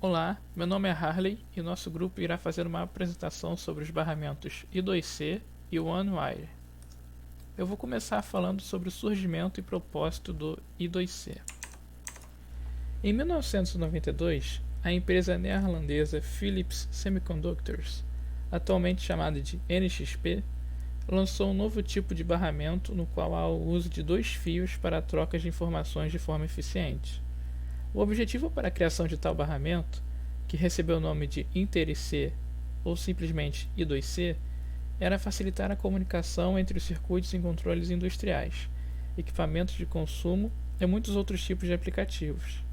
Olá, meu nome é Harley e o nosso grupo irá fazer uma apresentação sobre os barramentos I2C e OneWire. Eu vou começar falando sobre o surgimento e propósito do I2C. Em 1992, a empresa neerlandesa Philips Semiconductors, atualmente chamada de NXP, lançou um novo tipo de barramento no qual há o uso de dois fios para a troca de informações de forma eficiente. O objetivo para a criação de tal barramento, que recebeu o nome de Inter-IC ou simplesmente I2C, era facilitar a comunicação entre os circuitos em controles industriais, equipamentos de consumo e muitos outros tipos de aplicativos.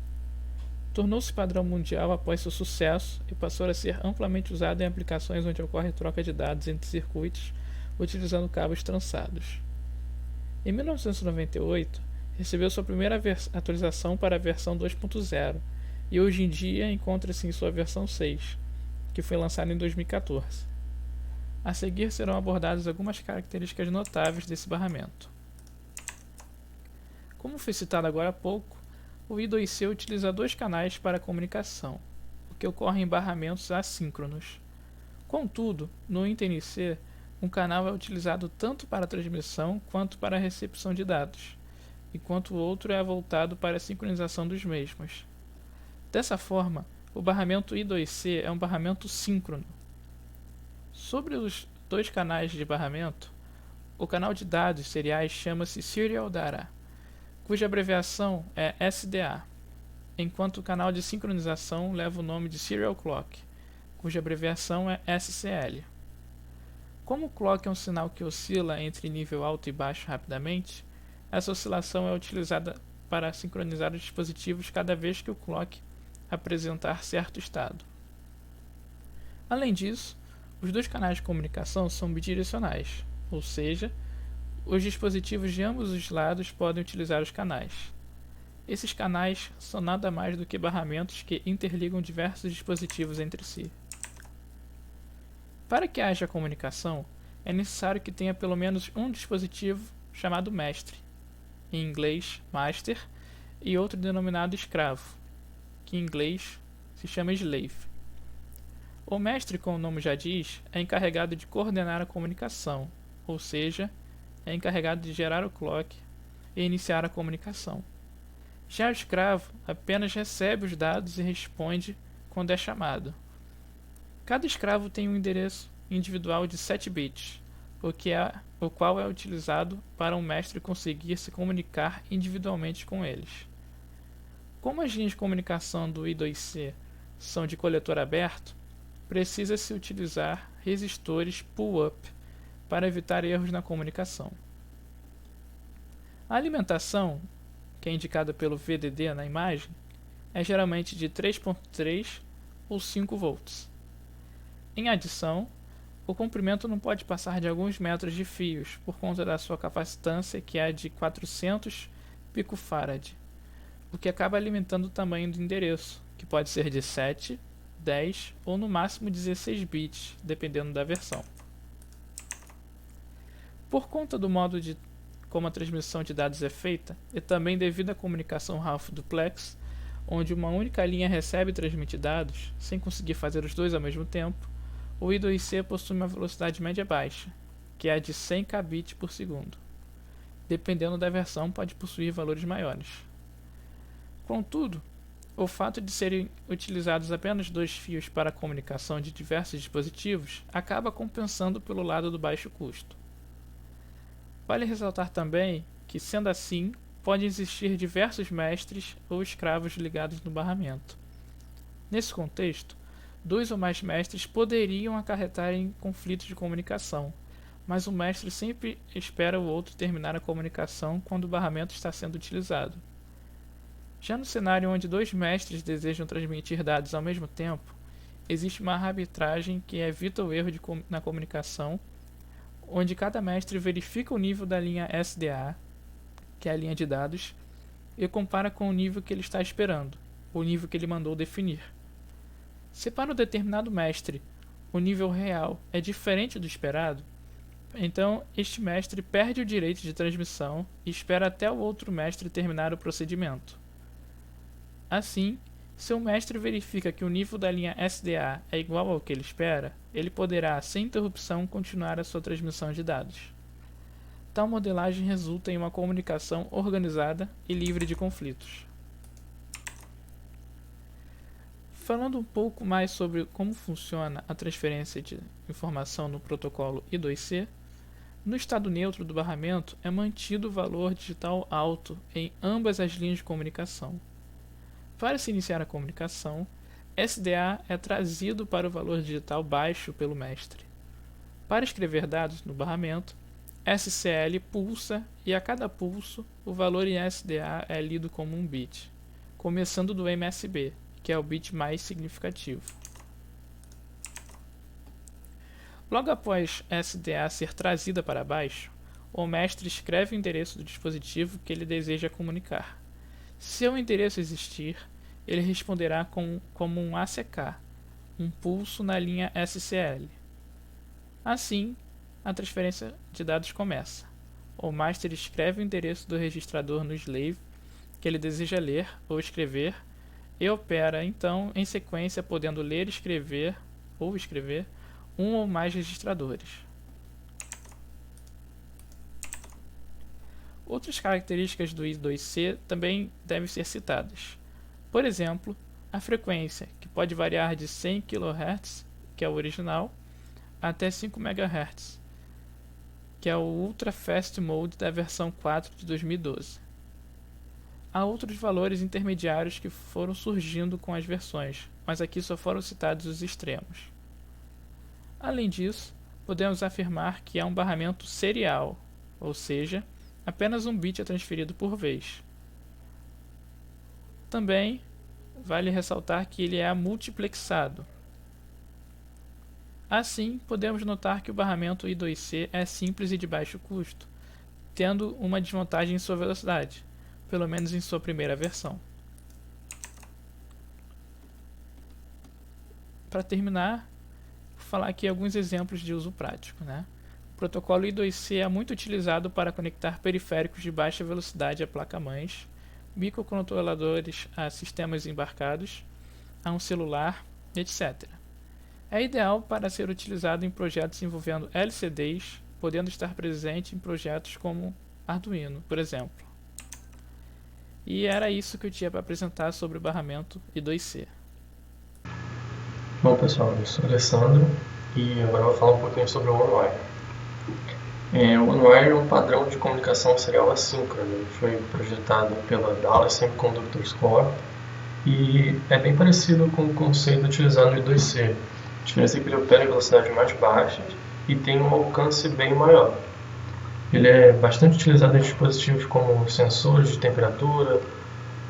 Tornou-se padrão mundial após seu sucesso e passou a ser amplamente usado em aplicações onde ocorre troca de dados entre circuitos utilizando cabos trançados. Em 1998, recebeu sua primeira atualização para a versão 2.0 e hoje em dia encontra-se em sua versão 6, que foi lançada em 2014. A seguir serão abordadas algumas características notáveis desse barramento. Como foi citado agora há pouco, o I2C utiliza dois canais para a comunicação, o que ocorre em barramentos assíncronos. Contudo, no Inter-IC, um canal é utilizado tanto para a transmissão quanto para a recepção de dados, enquanto o outro é voltado para a sincronização dos mesmos. Dessa forma, o barramento I2C é um barramento síncrono. Sobre os dois canais de barramento, o canal de dados seriais chama-se Serial Data, cuja abreviação é SDA, enquanto o canal de sincronização leva o nome de Serial Clock, cuja abreviação é SCL. Como o clock é um sinal que oscila entre nível alto e baixo rapidamente, essa oscilação é utilizada para sincronizar os dispositivos cada vez que o clock apresentar certo estado. Além disso, os dois canais de comunicação são bidirecionais, ou seja, os dispositivos de ambos os lados podem utilizar os canais. Esses canais são nada mais do que barramentos que interligam diversos dispositivos entre si. Para que haja comunicação, é necessário que tenha pelo menos um dispositivo chamado mestre, em inglês master, e outro denominado escravo, que em inglês se chama slave. O mestre, como o nome já diz, é encarregado de coordenar a comunicação, ou seja, é encarregado de gerar o clock e iniciar a comunicação. Já o escravo apenas recebe os dados e responde quando é chamado. Cada escravo tem um endereço individual de 7 bits, o qual é utilizado para um mestre conseguir se comunicar individualmente com eles. Como as linhas de comunicação do I2C são de coletor aberto, precisa-se utilizar resistores pull-up para evitar erros na comunicação. A alimentação, que é indicada pelo VDD na imagem, é geralmente de 3.3 ou 5 volts. Em adição, o comprimento não pode passar de alguns metros de fios por conta da sua capacitância, que é de 400 picofarad, o que acaba alimentando o tamanho do endereço, que pode ser de 7, 10 ou no máximo 16 bits, dependendo da versão. Por conta do modo de como a transmissão de dados é feita, e também devido à comunicação half duplex, onde uma única linha recebe e transmite dados, sem conseguir fazer os dois ao mesmo tempo, o I2C possui uma velocidade média baixa, que é de 100 kbps por segundo. Dependendo da versão, pode possuir valores maiores. Contudo, o fato de serem utilizados apenas dois fios para a comunicação de diversos dispositivos acaba compensando pelo lado do baixo custo. Vale ressaltar também que, sendo assim, podem existir diversos mestres ou escravos ligados no barramento. Nesse contexto, dois ou mais mestres poderiam acarretar em conflitos de comunicação, mas o mestre sempre espera o outro terminar a comunicação quando o barramento está sendo utilizado. Já no cenário onde dois mestres desejam transmitir dados ao mesmo tempo, existe uma arbitragem que evita o erro na comunicação, onde cada mestre verifica o nível da linha SDA, que é a linha de dados, e compara com o nível que ele está esperando, o nível que ele mandou definir. Se para um determinado mestre o nível real é diferente do esperado, então este mestre perde o direito de transmissão e espera até o outro mestre terminar o procedimento. Assim, Se o mestre verifica que o nível da linha SDA é igual ao que ele espera, ele poderá, sem interrupção, continuar a sua transmissão de dados. Tal modelagem resulta em uma comunicação organizada e livre de conflitos. Falando um pouco mais sobre como funciona a transferência de informação no protocolo I2C, no estado neutro do barramento é mantido o valor digital alto em ambas as linhas de comunicação. Para se iniciar a comunicação, SDA é trazido para o valor digital baixo pelo mestre. Para escrever dados no barramento, SCL pulsa e a cada pulso o valor em SDA é lido como um bit, começando do MSB, que é o bit mais significativo. Logo após SDA ser trazida para baixo, o mestre escreve o endereço do dispositivo que ele deseja comunicar. Se o endereço existir, ele responderá como um ACK, um pulso na linha SCL. Assim, a transferência de dados começa. O master escreve o endereço do registrador no slave que ele deseja ler ou escrever e opera, então, em sequência, podendo ler ou escrever um ou mais registradores. Outras características do I2C também devem ser citadas. Por exemplo, a frequência, que pode variar de 100 kHz, que é o original, até 5 MHz, que é o Ultra Fast Mode da versão 4 de 2012. Há outros valores intermediários que foram surgindo com as versões, mas aqui só foram citados os extremos. Além disso, podemos afirmar que é um barramento serial, ou seja, apenas um bit é transferido por vez. Também vale ressaltar que ele é multiplexado. Assim, podemos notar que o barramento I2C é simples e de baixo custo, tendo uma desvantagem em sua velocidade, pelo menos em sua primeira versão. Para terminar, vou falar aqui alguns exemplos de uso prático. O protocolo I2C é muito utilizado para conectar periféricos de baixa velocidade a placa-mães, microcontroladores a sistemas embarcados, a um celular, etc. É ideal para ser utilizado em projetos envolvendo LCDs, podendo estar presente em projetos como Arduino, por exemplo. E era isso que eu tinha para apresentar sobre o barramento I2C. Bom pessoal, eu sou o Alessandro e agora eu vou falar um pouquinho sobre o OneWire. O OneWire é um padrão de comunicação serial assíncrona, ele foi projetado pela Dallas Semiconductor Corp e é bem parecido com o conceito utilizado no I2C. A diferença é que ele opera em velocidades mais baixas e tem um alcance bem maior. Ele é bastante utilizado em dispositivos como sensores de temperatura,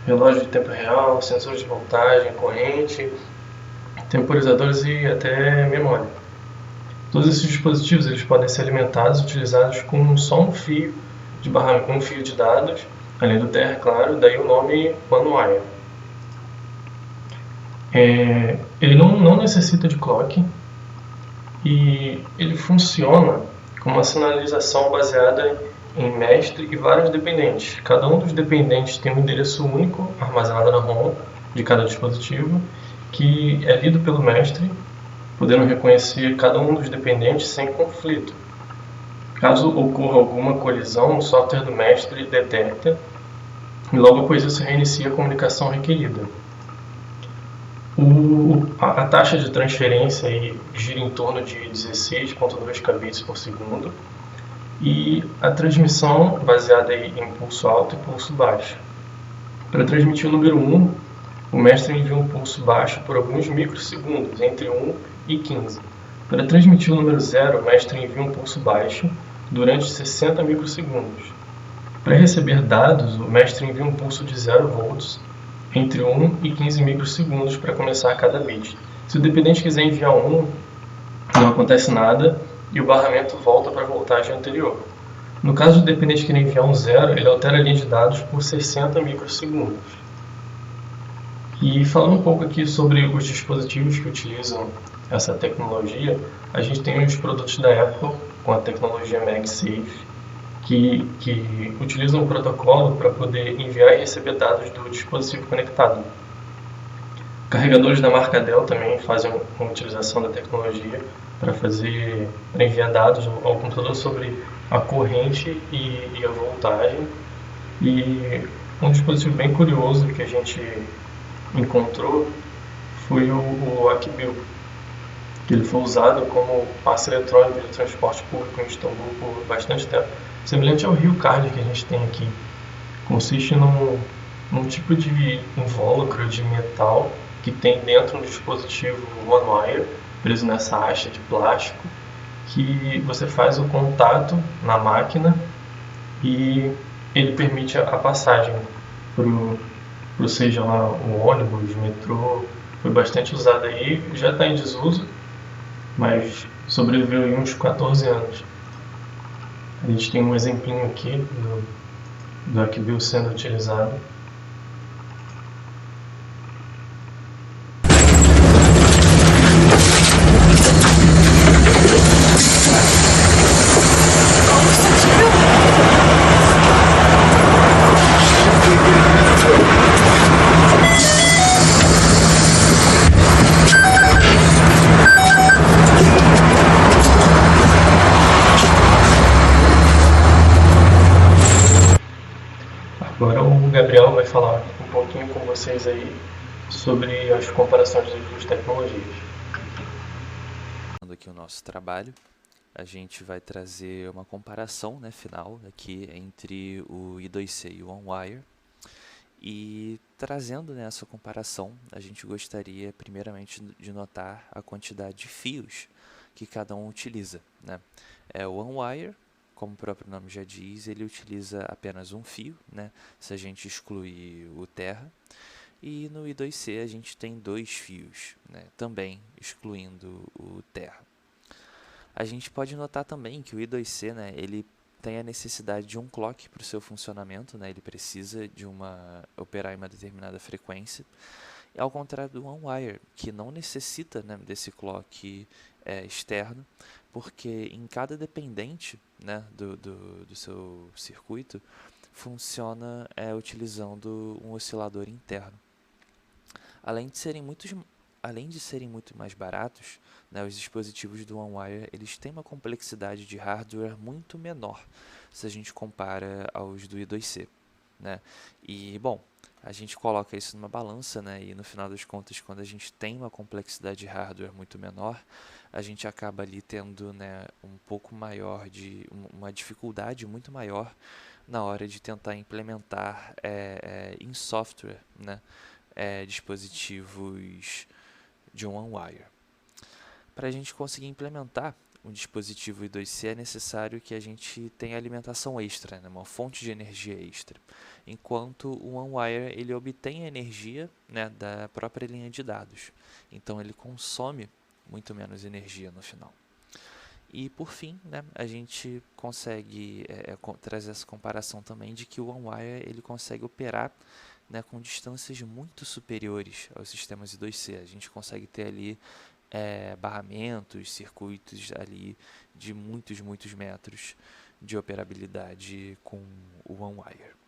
relógio de tempo real, sensores de voltagem, corrente, temporizadores e até memória. Todos esses dispositivos eles podem ser alimentados e utilizados com só um fio de barramento, um fio de dados, além do terra, claro, daí o nome OneWire. Ele não necessita de clock e ele funciona com uma sinalização baseada em mestre e vários dependentes. Cada um dos dependentes tem um endereço único armazenado na ROM de cada dispositivo, que é lido pelo mestre, podendo reconhecer cada um dos dependentes sem conflito. Caso ocorra alguma colisão, o software do mestre detecta e logo após isso reinicia a comunicação requerida. A taxa de transferência gira em torno de 16.2 kbps por segundo e a transmissão baseada em pulso alto e pulso baixo. Para transmitir o número 1, o mestre envia um pulso baixo por alguns microsegundos, entre 1 e 15. Para transmitir o número 0, o mestre envia um pulso baixo durante 60 microsegundos. Para receber dados, o mestre envia um pulso de 0 volts entre 1 e 15 microsegundos para começar cada bit. Se o dependente quiser enviar 1, não acontece nada e o barramento volta para a voltagem anterior. No caso do dependente querer enviar um 0, ele altera a linha de dados por 60 microsegundos. E falando um pouco aqui sobre os dispositivos que utilizam essa tecnologia, a gente tem os produtos da Apple com a tecnologia MagSafe, que utilizam um protocolo para poder enviar e receber dados do dispositivo conectado. Carregadores da marca Dell também fazem uma utilização da tecnologia para enviar dados ao computador sobre a corrente e a voltagem. E um dispositivo bem curioso que a gente encontrou foi o Akbil, que ele foi usado como passe eletrônico de transporte público em Istambul por bastante tempo. Semelhante ao Rio Card que a gente tem aqui. Consiste num tipo de invólucro de metal que tem dentro um dispositivo one-wire preso nessa haste de plástico, que você faz o contato na máquina e ele permite a passagem para seja lá o ônibus, o metrô. Foi bastante usado aí, já está em desuso, mas sobreviveu aí uns 14 anos. A gente tem um exemplinho aqui do Akbil sendo utilizado. Agora o Gabriel vai falar um pouquinho com vocês aí sobre as comparações das duas tecnologias. Aqui o nosso trabalho, a gente vai trazer uma comparação, né, final aqui entre o I2C e o OnWire. E trazendo nessa comparação, a gente gostaria primeiramente de notar a quantidade de fios que cada um utiliza, né? O OnWire, como o próprio nome já diz, ele utiliza apenas um fio, né, se a gente excluir o Terra. E no I2C a gente tem 2 fios, né, também excluindo o Terra. A gente pode notar também que o I2C, né, ele tem a necessidade de um clock para o seu funcionamento, né, ele precisa de operar em uma determinada frequência, ao contrário do OnWire, que não necessita, né, desse clock externo, porque em cada dependente, né, do seu circuito funciona utilizando um oscilador interno. Além de serem muito mais baratos, né, os dispositivos do OnWire eles têm uma complexidade de hardware muito menor se a gente compara aos do I2C, né? E, bom, a gente coloca isso numa balança, né, e no final das contas, quando a gente tem uma complexidade de hardware muito menor, a gente acaba ali tendo, né, um pouco maior uma dificuldade muito maior na hora de tentar implementar em software, né, dispositivos de um OnWire. Para a gente conseguir implementar um dispositivo I2C é necessário que a gente tenha alimentação extra, né, uma fonte de energia extra, enquanto o OnWire ele obtém a energia, né, da própria linha de dados, então ele consome muito menos energia no final. E por fim, né, a gente consegue trazer essa comparação também de que o OnWire ele consegue operar, né, com distâncias muito superiores aos sistemas I2C. A gente consegue ter ali barramentos, circuitos ali de muitos metros de operabilidade com o OnWire.